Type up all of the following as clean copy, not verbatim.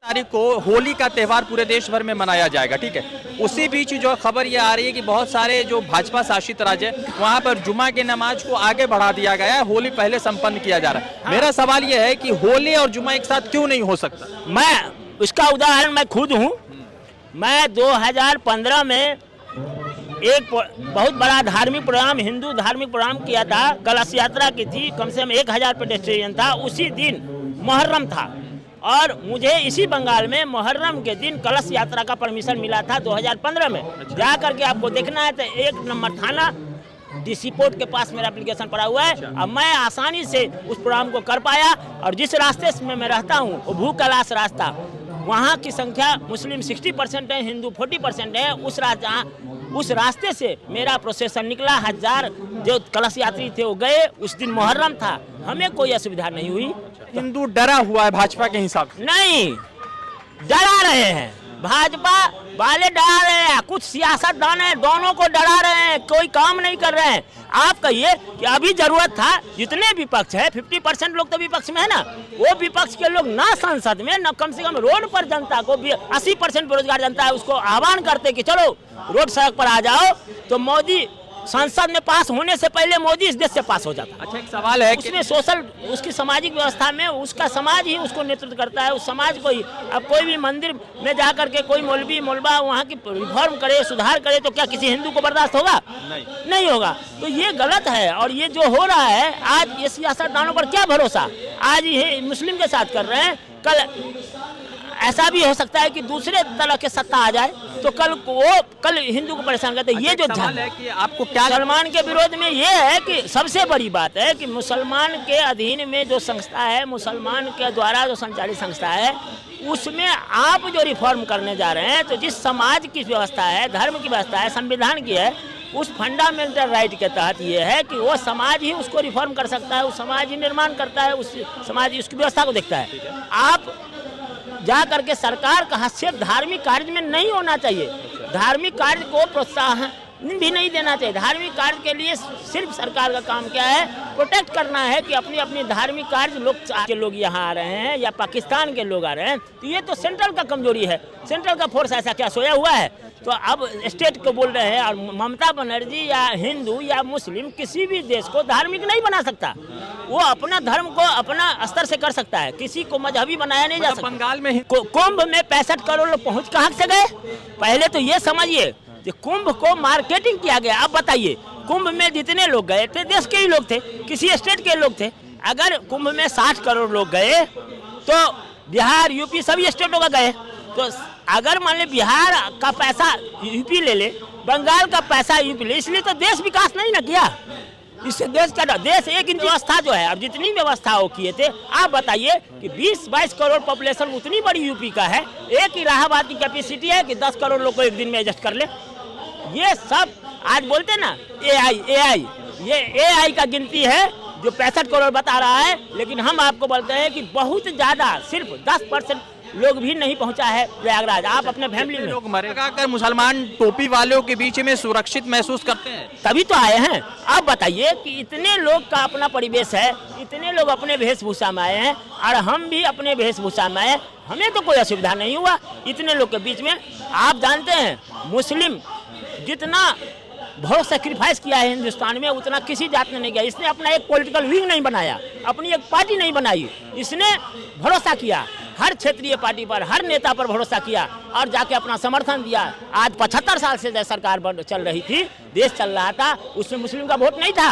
तारीख को होली का त्यौहार पूरे देश भर में मनाया जाएगा, ठीक है। उसी बीच जो खबर ये आ रही है कि बहुत सारे जो भाजपा शासित राज्य है वहां पर जुमा की नमाज को आगे बढ़ा दिया गया है, होली पहले संपन्न किया जा रहा है। हाँ। मेरा सवाल ये है कि होली और जुमा एक साथ क्यों नहीं हो सकता? मैं उसका उदाहरण मैं खुद हूँ। मैं 2015 में एक बहुत बड़ा धार्मिक प्रोग्राम, हिंदू धार्मिक प्रोग्राम किया था। कलश यात्रा की थी, कम से कम 1000 पेडेस्ट्रियन था। उसी दिन मुहर्रम था और मुझे इसी बंगाल में मुहर्रम के दिन कलश यात्रा का परमिशन मिला था 2015 में। जा करके आपको देखना है तो 1 नंबर थाना डीसी पोर्ट के पास मेरा एप्लीकेशन पड़ा हुआ है। अब मैं आसानी से उस प्रोग्राम को कर पाया। और जिस रास्ते में मैं रहता हूँ वो भू कैलाश रास्ता, वहाँ की संख्या मुस्लिम 60% है, हिंदू 40% है। उस रास्ते से मेरा प्रोसेसन निकला। 1000 जो कलश यात्री थे वो गए। उस दिन मुहर्रम था, हमें कोई असुविधा नहीं हुई। हिंदू डरा हुआ है भाजपा के हिसाब से? नहीं, डरा रहे हैं, भाजपा वाले डरा रहे हैं, कुछ सियासतदान हैं दोनों को डरा रहे हैं, कोई काम नहीं कर रहे हैं। आप कहिए कि अभी जरूरत था, जितने विपक्ष है 50% लोग तो विपक्ष में है ना, वो विपक्ष के लोग ना संसद में ना कम से कम रोड पर जनता को भी 80% बेरोजगार जनता है उसको आह्वान करते कि चलो रोड सड़क पर आ जाओ, तो मोदी संसद में पास होने से पहले मोदी इस देश से पास हो जाता। अच्छा, एक सवाल है उसमें सोशल उसकी सामाजिक व्यवस्था में उसका समाज ही उसको नेतृत्व करता है, उस समाज को ही। अब कोई भी मंदिर में जा करके कोई मौलवी मौलबा वहाँ की रिफॉर्म करे, सुधार करे, तो क्या किसी हिंदू को बर्दाश्त होगा? नहीं होगा। तो ये गलत है। और ये जो हो रहा है आज, ये सियासतदानों पर क्या भरोसा? आज ये मुस्लिम के साथ कर रहे हैं, कल ऐसा भी हो सकता है कि दूसरे तरह के सत्ता आ जाए तो कल हिंदू को परेशान करते। ये जो सवाल है कि आपको क्या मुसलमान के विरोध में ये है कि सबसे बड़ी बात है कि मुसलमान के अधीन में जो संस्था है, मुसलमान के द्वारा जो संचालित संस्था है, उसमें आप जो रिफॉर्म करने जा रहे हैं, तो जिस समाज की व्यवस्था है, धर्म की व्यवस्था है, संविधान की है, उस फंडामेंटल राइट के तहत ये है कि वो समाज ही उसको रिफॉर्म कर सकता है, उस समाज ही निर्माण करता है, उस समाज उसकी व्यवस्था को देखता है। आप जा करके सरकार का हस्तक्षेप धार्मिक कार्य में नहीं होना चाहिए। धार्मिक कार्य को प्रोत्साहन भी नहीं देना चाहिए। धार्मिक कार्य के लिए सिर्फ सरकार का काम क्या है? प्रोटेक्ट करना है कि अपनी अपनी धार्मिक कार्य लोग यहाँ आ रहे हैं या पाकिस्तान के लोग आ रहे हैं, तो ये तो सेंट्रल का कमजोरी है। सेंट्रल का फोर्स ऐसा क्या सोया हुआ है? तो अब स्टेट को बोल रहे हैं। और ममता बनर्जी या हिंदू या मुस्लिम किसी भी देश को धार्मिक नहीं बना सकता। वो अपना धर्म को अपना स्तर से कर सकता है, किसी को मजहबी बनाया नहीं जा सकता। बंगाल में कुंभ में 65 करोड़ लोग पहुँच कहाँ से गए? पहले तो ये समझिए कि कुंभ को मार्केटिंग किया गया। अब बताइए, कुंभ में जितने लोग गए थे देश के ही लोग थे, किसी स्टेट के लोग थे। अगर कुंभ में 60 करोड़ लोग गए तो बिहार यूपी सभी स्टेटों का गए। तो अगर मान ले बिहार का पैसा यूपी ले ले, बंगाल का पैसा यूपी ले, इसलिए तो देश विकास नहीं ना किया। इससे देश एक इंच व्यवस्था जो है, अब जितनी व्यवस्था वो किए थे, आप बताइए कि 20-22 करोड़ पॉपुलेशन उतनी बड़ी यूपी का है, एक इलाहाबाद की कैपेसिटी है कि 10 करोड़ लोग को एक दिन में एडजस्ट कर ले। ये सब आज बोलते ना एआई, ये एआई का गिनती है जो 65 करोड़ बता रहा है, लेकिन हम आपको बोलते हैं कि बहुत ज्यादा, सिर्फ 10% लोग भी नहीं पहुंचा है प्रयागराज। आप अपने फैमिली में लोग मरे मुसलमान टोपी वालों के बीच में सुरक्षित महसूस करते हैं, तभी तो आए हैं। आप बताइए कि इतने लोग का अपना परिवेश है, इतने लोग अपने वेशभूषा में आए हैं और हम भी अपने वेशभूषा में आए, हमें तो कोई असुविधा नहीं हुआ इतने लोग के बीच में। आप जानते हैं मुस्लिम जितना बहुत सेक्रीफाइस किया है हिंदुस्तान में, उतना किसी जात ने नहीं किया। इसने अपना एक पॉलिटिकल विंग नहीं बनाया, अपनी एक पार्टी नहीं बनाई, इसने भरोसा किया हर क्षेत्रीय पार्टी पर, हर नेता पर भरोसा किया और जाके अपना समर्थन दिया। आज 75 साल से सरकार चल रही थी, देश चल रहा था, उसमें मुस्लिम का वोट नहीं था,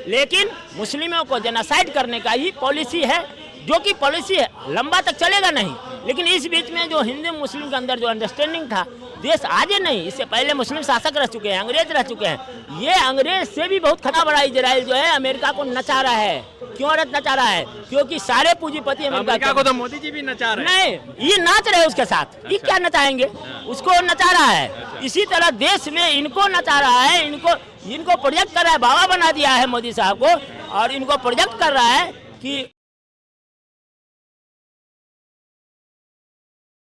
लेकिन मुस्लिमों को जेनोसाइड करने का ही पॉलिसी है, जो कि पॉलिसी है लंबा तक चलेगा नहीं। लेकिन इस बीच में जो हिंदू मुस्लिम के अंदर जो अंडरस्टैंडिंग था, देश आगे नहीं, इससे पहले मुस्लिम शासक रह चुके हैं, अंग्रेज रह चुके हैं। ये अंग्रेज से भी बहुत खतरा बड़ा इजराइल जो है अमेरिका को नचा रहा है। क्यों नचा रहा है? क्योंकि सारे पूंजीपति अमेरिका को तो मोदी जी भी नचा रहे हैं। नहीं, ये नाच रहे उसके साथ। ये क्या नचाएंगे? उसको नचा रहा है। इसी तरह देश में इनको नचा रहा है, इनको प्रोजेक्ट कर रहा है, बाबा बना दिया है मोदी साहब को, और इनको प्रोजेक्ट कर रहा है कि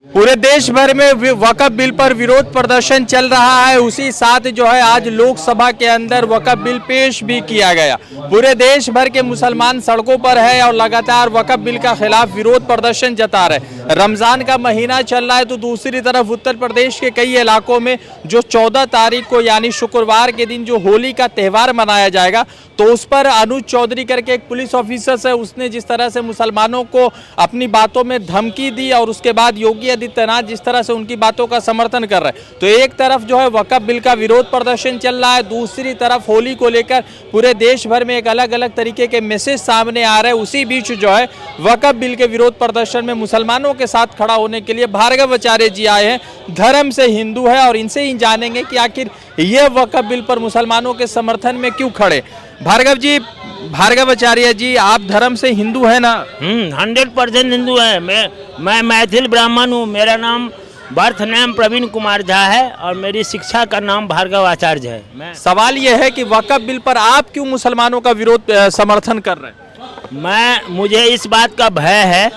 पूरे देश भर में वक्फ बिल पर विरोध प्रदर्शन चल रहा है। उसी साथ जो है आज लोकसभा के अंदर वक्फ बिल पेश भी किया गया। पूरे देश भर के मुसलमान सड़कों पर है और लगातार वक्फ बिल का खिलाफ विरोध प्रदर्शन जता रहे। रमजान का महीना चल रहा है तो दूसरी तरफ उत्तर प्रदेश के कई इलाकों में जो 14 तारीख को यानी शुक्रवार के दिन जो होली का त्यौहार मनाया जाएगा तो उस पर अनुज चौधरी करके एक पुलिस ऑफिसर है, उसने जिस तरह से मुसलमानों को अपनी बातों में धमकी दी और उसके बाद योगी आदित्यनाथ जिस तरह से उनकी बातों का समर्थन कर रहे हैं, तो एक तरफ जो है वक्फ बिल का विरोध प्रदर्शन चल रहा है, दूसरी तरफ होली को लेकर पूरे देश भर में एक अलग अलग तरीके के मैसेज सामने आ रहे हैं। उसी बीच जो है वक्फ बिल के विरोध प्रदर्शन में मुसलमानों के साथ खड़ा होने के लिए भार्गव आचार्य जी आए हैं। धर्म से हिंदू है और इनसे ही जानेंगे कि आखिर ये वक्फ बिल पर मुसलमानों के समर्थन में क्यों खड़े। भार्गव आचार्य जी, आप धर्म से हिंदू है ना? 100% हिंदू है। मैं मैथिल ब्राह्मण हूँ। मेरा नाम बर्थ नेम प्रवीण कुमार झा है और मेरी शिक्षा का नाम भार्गव आचार्य है। सवाल यह है कि वक्फ बिल पर आप क्यों मुसलमानों का विरोध समर्थन कर रहे हैं? मुझे इस बात का भय है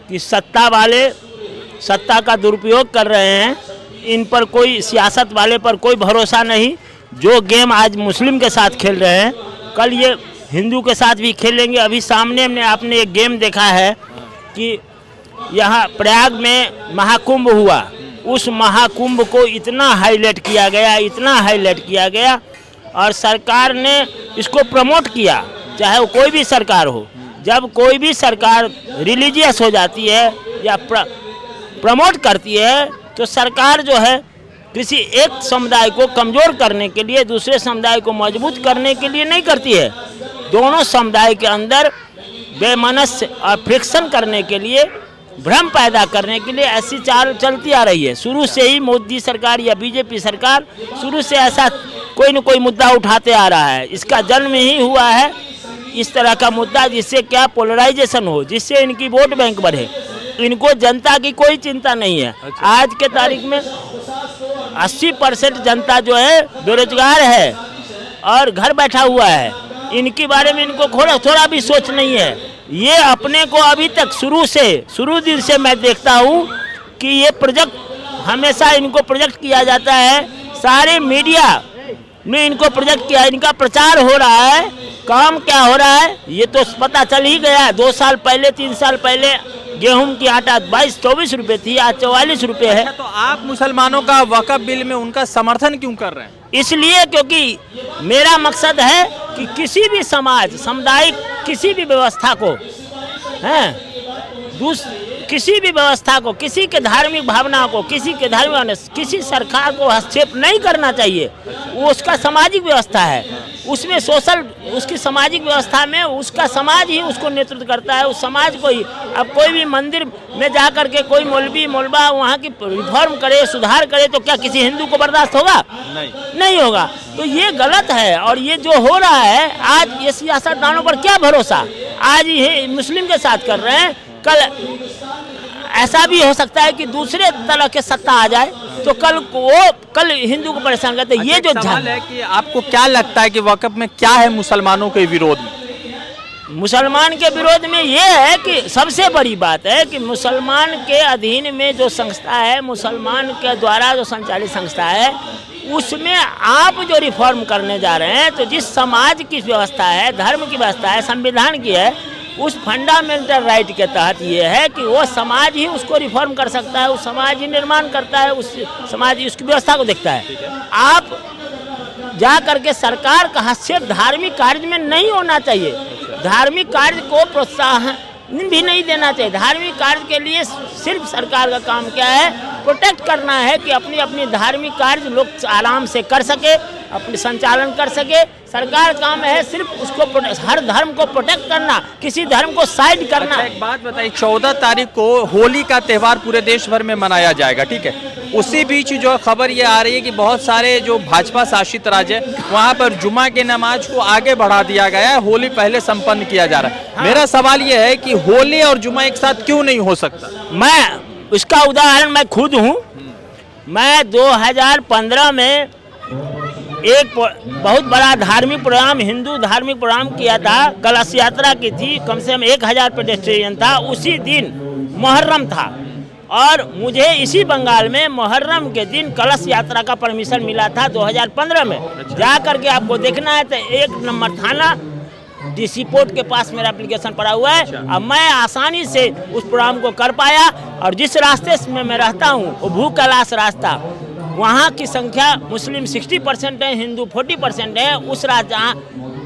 कि सत्ता वाले सत्ता का दुरुपयोग कर रहे हैं। इन पर कोई सियासत वाले पर कोई भरोसा नहीं। जो गेम आज मुस्लिम के साथ खेल रहे हैं कल ये हिंदू के साथ भी खेलेंगे। अभी सामने में आपने एक गेम देखा है कि यहाँ प्रयाग में महाकुंभ हुआ। उस महाकुंभ को इतना हाईलाइट किया गया और सरकार ने इसको प्रमोट किया, चाहे वो कोई भी सरकार हो। जब कोई भी सरकार रिलीजियस हो जाती है या प्रमोट करती है तो सरकार जो है किसी एक समुदाय को कमज़ोर करने के लिए, दूसरे समुदाय को मजबूत करने के लिए नहीं करती है। दोनों समुदाय के अंदर बेमनस्य और फ्रिक्शन करने के लिए, भ्रम पैदा करने के लिए ऐसी चाल चलती आ रही है। शुरू से ही मोदी सरकार या बीजेपी सरकार शुरू से ऐसा कोई न कोई मुद्दा उठाते आ रहा है। इसका जन्म ही हुआ है इस तरह का मुद्दा जिससे क्या पोलराइजेशन हो, जिससे इनकी वोट बैंक बढ़े। इनको जनता की कोई चिंता नहीं है। आज के तारीख में 80% जनता जो है बेरोजगार है और घर बैठा हुआ है। इनके बारे में इनको थोड़ा भी सोच नहीं है। ये अपने को अभी तक शुरू दिन से मैं देखता हूँ कि ये प्रोजेक्ट हमेशा इनको प्रोजेक्ट किया जाता है। सारे मीडिया ने इनको प्रोजेक्ट किया, इनका प्रचार हो रहा है। काम क्या हो रहा है ये तो पता चल ही गया। 2 साल पहले 3 साल पहले गेहूं की आटा 22-24 रुपये थी, आज 44 रुपये है। तो आप मुसलमानों का वक्फ बिल में उनका समर्थन क्यों कर रहे हैं? इसलिए क्योंकि मेरा मकसद है कि किसी भी समाज, सामुदायिक किसी भी व्यवस्था को किसी भी व्यवस्था को, किसी के धार्मिक भावना को, किसी सरकार को हस्तक्षेप नहीं करना चाहिए। वो उसका सामाजिक व्यवस्था है, उसमें उसकी सामाजिक व्यवस्था में उसका समाज ही उसको नेतृत्व करता है। उस समाज को ही अब कोई भी मंदिर में जा कर के कोई मौलवा वहाँ की रिफॉर्म करे, सुधार करे तो क्या किसी हिंदू को बर्दाश्त होगा? नहीं होगा। तो ये गलत है। और ये जो हो रहा है आज, ये सियासतदानों पर क्या भरोसा। आज ये मुस्लिम के साथ कर रहे हैं, कल ऐसा भी हो सकता है कि दूसरे तरह के सत्ता आ जाए तो कल हिंदू को परेशान करते। ये जो सवाल है कि आपको क्या लगता है कि वक्फ में क्या है मुसलमानों के विरोध में? मुसलमान के विरोध में ये है कि सबसे बड़ी बात है कि मुसलमान के अधीन में जो संस्था है, मुसलमान के द्वारा जो संचालित संस्था है, उसमें आप जो रिफॉर्म करने जा रहे हैं, तो जिस समाज की व्यवस्था है, धर्म की व्यवस्था है, संविधान की है, उस फंडामेंटल राइट के तहत ये है कि वो समाज ही उसको रिफॉर्म कर सकता है, उस समाज ही निर्माण करता है, उस समाज ही उसकी व्यवस्था को देखता है। आप जा करके सरकार का हस्तक्षेप धार्मिक कार्य में नहीं होना चाहिए। धार्मिक कार्य को प्रोत्साहन भी नहीं देना चाहिए। धार्मिक कार्य के लिए सिर्फ सरकार का काम क्या है? प्रोटेक्ट करना है कि अपनी अपनी धार्मिक कार्य लोग आराम से कर सके, अपने संचालन कर सके। सरकार काम है सिर्फ उसको हर धर्म को प्रोटेक्ट करना, किसी धर्म को साइड करना। अच्छा, एक बात बताइए, 14 तारीख को होली का त्यौहार पूरे देश भर में मनाया जाएगा, ठीक है? उसी बीच जो खबर ये आ रही है कि बहुत सारे जो भाजपा शासित राज्य है वहाँ पर जुमा के नमाज को आगे बढ़ा दिया गया है, होली पहले संपन्न किया जा रहा है। हाँ। मेरा सवाल ये है कि होली और जुमा एक साथ क्यों नहीं हो सकता? मैं उसका उदाहरण मैं खुद हूँ। मैं 2015 में एक बहुत बड़ा धार्मिक प्रोग्राम, हिंदू धार्मिक प्रोग्राम किया था। कलश यात्रा की थी, कम से कम 1000 पेडेस्ट्रियन था। उसी दिन मुहर्रम था और मुझे इसी बंगाल में मुहर्रम के दिन कलश यात्रा का परमिशन मिला था 2015 में। जा करके आपको देखना है तो 1 नंबर थाना डीसी पोर्ट के पास मेरा एप्लीकेशन पड़ा हुआ है। अब मैं आसानी से उस प्रोग्राम को कर पाया। और जिस रास्ते में मैं रहता हूँ वो भू कैलाश रास्ता, वहाँ की संख्या मुस्लिम 60% है, हिंदू 40% है।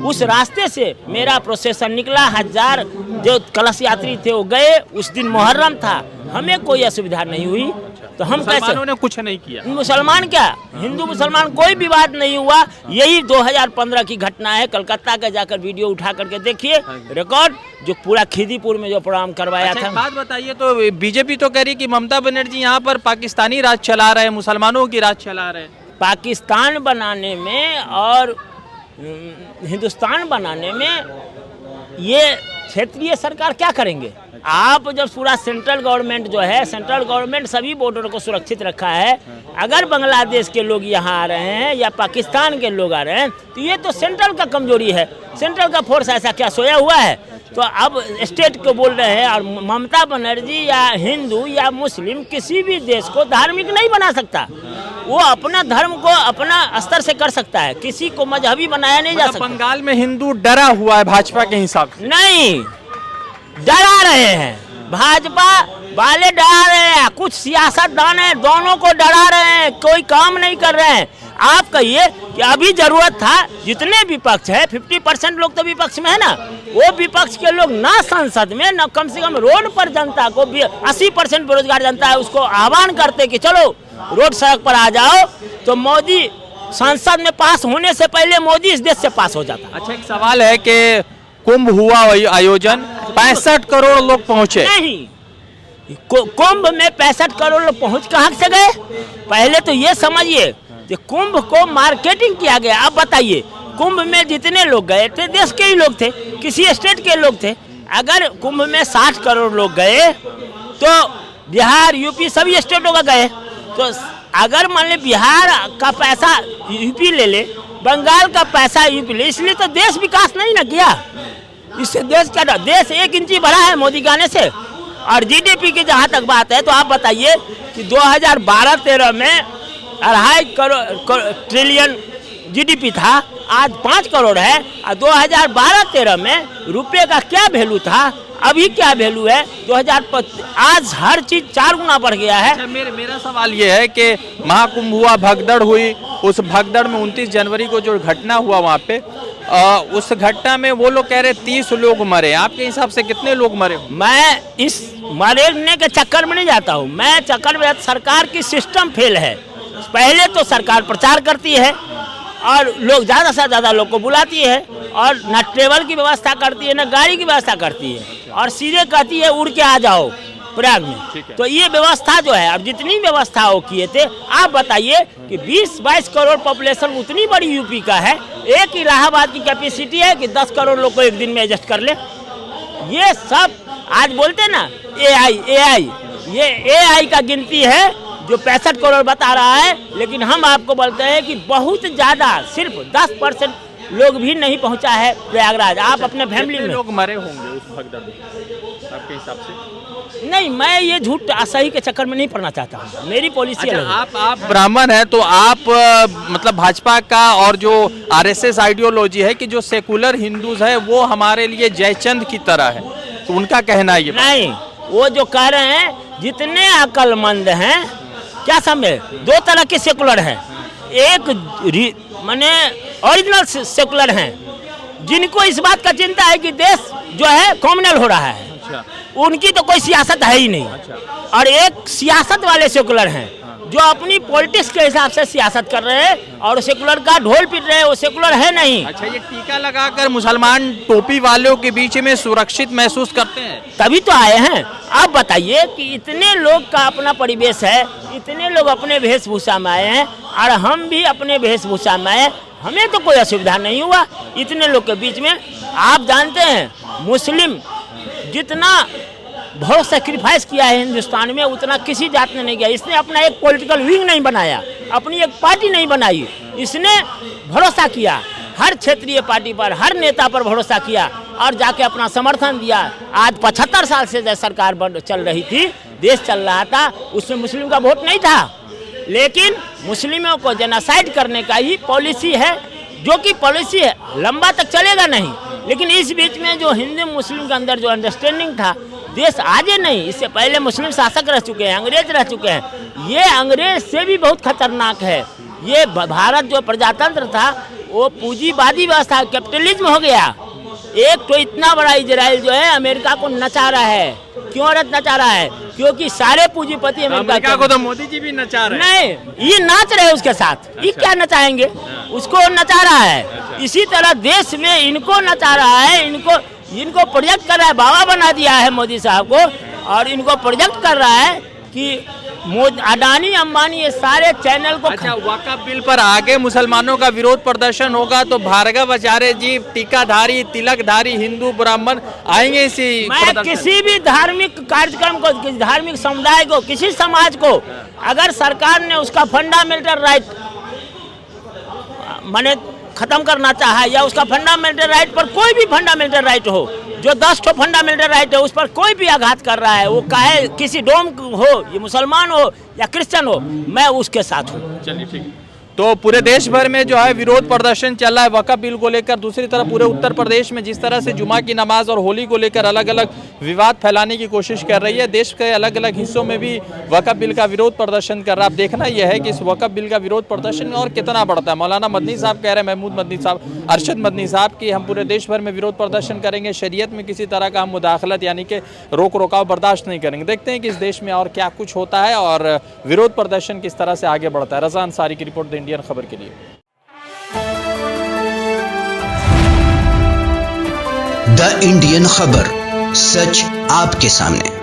उस रास्ते से मेरा प्रोसेसन निकला, 1000 जो कलश यात्री थे वो गए। उस दिन मुहर्रम था, हमें कोई असुविधा नहीं हुई। तो हम कैसे, मुसलमानों ने कुछ नहीं किया? मुसलमान क्या, हिंदू मुसलमान कोई विवाद नहीं हुआ। यही 2015 की घटना है। कलकत्ता का जाकर वीडियो उठा करके देखिए, रिकॉर्ड जो पूरा खिदीपुर में जो प्रोग्राम करवाया था। बात बताइए, तो बीजेपी तो कह रही कि ममता बनर्जी यहाँ पर पाकिस्तानी राज चला रहे हैं, मुसलमानों की राज चला रहे हैं। पाकिस्तान बनाने में और हिंदुस्तान बनाने में ये क्षेत्रीय सरकार क्या करेंगे? आप जब पूरा सेंट्रल गवर्नमेंट जो है, सेंट्रल गवर्नमेंट सभी बॉर्डर को सुरक्षित रखा है। अगर बांग्लादेश के लोग यहाँ आ रहे हैं या पाकिस्तान के लोग आ रहे हैं तो ये तो सेंट्रल का कमजोरी है। सेंट्रल का फोर्स ऐसा क्या सोया हुआ है? तो अब स्टेट को बोल रहे हैं। और ममता बनर्जी या हिंदू या मुस्लिम किसी भी देश को धार्मिक नहीं बना सकता। वो अपना धर्म को अपना स्तर से कर सकता है, किसी को मजहबी बनाया नहीं जा सकता। बंगाल में हिंदू डरा हुआ है भाजपा के हिसाब से? नहीं, डरा रहे हैं, भाजपा वाले डरा रहे हैं, कुछ सियासतदान हैं दोनों को डरा रहे हैं, कोई काम नहीं कर रहे हैं। आप कहिए कि अभी जरूरत था, जितने विपक्ष है 50% लोग तो विपक्ष में है ना, वो विपक्ष के लोग ना संसद में ना कम से कम रोड पर जनता को 80% बेरोजगार जनता है उसको आह्वान करते कि चलो रोड सड़क पर आ जाओ, तो मोदी संसद में पास होने से पहले मोदी इस देश से पास हो जाता। अच्छा, एक सवाल है कि कुंभ हुआ आयोजन, 65 करोड़ लोग पहुंचे। नहीं, कुंभ में 65 करोड़ लोग पहुंच कहाँ से गए? पहले तो ये समझिए कि कुंभ को मार्केटिंग किया गया। अब बताइए, कुंभ में जितने लोग गए थे देश के ही लोग थे, किसी स्टेट के लोग थे। अगर कुंभ में 60 करोड़ लोग गए तो बिहार यूपी सभी स्टेटों का गए। तो अगर मान ले बिहार का पैसा यूपी ले ले, बंगाल का पैसा यूपी ले, इसलिए तो देश विकास नहीं ना किया। इससे देश क्या, देश 1 इंची बढ़ा है मोदी के आने से। और जीडीपी की जहाँ तक बात है तो आप बताइए कि 2012-13 में 2.5 ट्रिलियन जीडीपी था, आज 5 करोड़ है। और 2012-13 में रुपए का क्या वैल्यू था, अभी क्या वैल्यू है 2025? आज हर चीज 4 गुना बढ़ गया है। अच्छा, मेरा सवाल ये है कि महाकुंभ हुआ, भगदड़ हुई, उस भगदड़ में 29 जनवरी को जो घटना हुआ वहाँ पे, उस घटना में वो लोग कह रहे 30 लोग मरे। आपके हिसाब से कितने लोग मरे? मैं इस मरने के चक्कर में नहीं जाता हूँ, मैं चक्कर में सरकार की सिस्टम फेल है। पहले तो सरकार प्रचार करती है और लोग ज़्यादा से ज़्यादा लोग को बुलाती है और न ट्रेवल की व्यवस्था करती है न गाड़ी की व्यवस्था करती है, और सीधे कहती है उड़ के आ जाओ प्रयाग में। तो ये व्यवस्था जो है, और जितनी व्यवस्था वो किए थे, आप बताइए कि 20-22 करोड़ पॉपुलेशन उतनी बड़ी यूपी का है, एक इलाहाबाद की कैपेसिटी है कि 10 करोड़ लोग को एक दिन में एडजस्ट कर ले। ये सब आज बोलते ना AI, ये AI का गिनती है जो 65 करोड़ बता रहा है, लेकिन हम आपको बोलते हैं कि बहुत ज़्यादा, सिर्फ 10% लोग भी नहीं पहुंचा है प्रयागराज। आप अपने फैमिली में लोग मरे होंगे उस भगदड़ में आपके हिसाब से? नहीं, मैं ये झूठ सही के चक्कर में नहीं पड़ना चाहता हूँ, मेरी पॉलिसी अलग है। आप ब्राह्मण हैं तो आप मतलब भाजपा का और जो RSS आइडियोलॉजी है कि जो सेकुलर हिंदूज है वो हमारे लिए जयचंद की तरह है, तो उनका कहना ये नहीं, वो जो कह रहे हैं जितने अक्लमंद हैं, क्या समझे, 2 तरह के सेकुलर हैं। एक माने ओरिजिनल सेकुलर हैं जिनको इस बात का चिंता है कि देश जो है कॉम्युनल हो रहा है। अच्छा। उनकी तो कोई सियासत है ही नहीं। अच्छा। और एक सियासत वाले सेकुलर हैं जो अपनी पॉलिटिक्स के हिसाब से सियासत कर रहे हैं और सेकुलर का ढोल पीट रहे हैं, वो सेकुलर है नहीं। अच्छा, ये टीका लगाकर मुसलमान टोपी वालों के बीच में सुरक्षित महसूस करते हैं, तभी तो आए हैं। आप बताइए कि इतने लोग का अपना परिवेश है, इतने लोग अपने वेशभूषा में आए हैं और हम भी अपने वेशभूषा में आए, हमें तो कोई असुविधा नहीं हुआ इतने लोग के बीच में। आप जानते हैं मुस्लिम जितना बहुत सेक्रीफाइस किया है हिंदुस्तान में, उतना किसी जात ने नहीं किया। इसने अपना एक पॉलिटिकल विंग नहीं बनाया, अपनी एक पार्टी नहीं बनाई, इसने भरोसा किया हर क्षेत्रीय पार्टी पर, हर नेता पर भरोसा किया और जाके अपना समर्थन दिया। आज 75 साल से जो सरकार चल रही थी, देश चल रहा था, उसमें मुस्लिम का वोट नहीं था, लेकिन मुस्लिमों को जेनोसाइड करने का ही पॉलिसी है, जो कि पॉलिसी है लंबा तक चलेगा नहीं, लेकिन इस बीच में जो हिंदू मुस्लिम के अंदर जो अंडरस्टैंडिंग था, देश आगे नहीं, इससे पहले मुस्लिम शासक रह चुके हैं, अंग्रेज रह चुके हैं, ये अंग्रेज से भी बहुत खतरनाक है। ये भारत जो प्रजातंत्र था वो पूंजीवादी व्यवस्था, कैपिटलिज्म हो गया। एक तो इतना बड़ा इजराइल जो है अमेरिका को नचा रहा है। क्यों नचा रहा है? क्योंकि सारे पूंजीपति अमेरिका को तो मोदी जी भी नचा रहे हैं। नहीं, ये नाच रहे हैं उसके साथ। ये क्या नचाएंगे? उसको नचा रहा है। इसी तरह देश में इनको नचा रहा है, इनको प्रोजेक्ट कर रहा है, बाबा बना दिया है मोदी साहब को, और इनको प्रोजेक्ट कर रहा है कि अडानी अंबानी ये सारे चैनल को। अच्छा, वक्फ बिल पर आगे मुसलमानों का विरोध प्रदर्शन होगा तो भार्गव आचार्य जी, टीकाधारी, तिलकधारी हिंदू ब्राह्मण आएंगे इसी मैं किसी भी धार्मिक कार्यक्रम को, धार्मिक समुदाय को, किसी समाज को अगर सरकार ने उसका फंडामेंटल राइट माने खत्म करना चाहा, या उसका फंडामेंटल राइट पर कोई भी फंडामेंटल राइट हो, जो 10 ठो फंडामेंटल राइट है उस पर कोई भी आघात कर रहा है, वो चाहे किसी डोम हो, ये मुसलमान हो या क्रिश्चियन हो, मैं उसके साथ हूँ। चलिए ठीक है। तो पूरे देश भर में जो है विरोध प्रदर्शन चल रहा है वक्फ बिल को लेकर। दूसरी तरफ पूरे उत्तर प्रदेश में जिस तरह से जुमा की नमाज और होली को लेकर अलग अलग विवाद फैलाने की कोशिश कर रही है, देश के अलग अलग हिस्सों में भी वक्फ बिल का विरोध प्रदर्शन कर रहा है। अब देखना यह है कि इस वक्फ बिल का विरोध प्रदर्शन और कितना बढ़ता है। मौलाना मदनी साहब कह रहे हैं, महमूद मदनी साहब, अरशद मदनी साहब की हम पूरे देश भर में विरोध प्रदर्शन करेंगे, शरीयत में किसी तरह का हम मुदाखलत यानी कि रोक रोकाव बर्दाश्त नहीं करेंगे। देखते हैं कि इस देश में और क्या कुछ होता है और विरोध प्रदर्शन किस तरह से आगे बढ़ता है। रज़ा अंसारी की रिपोर्ट, द इंडियन खबर के लिए। द इंडियन खबर, सच आपके सामने।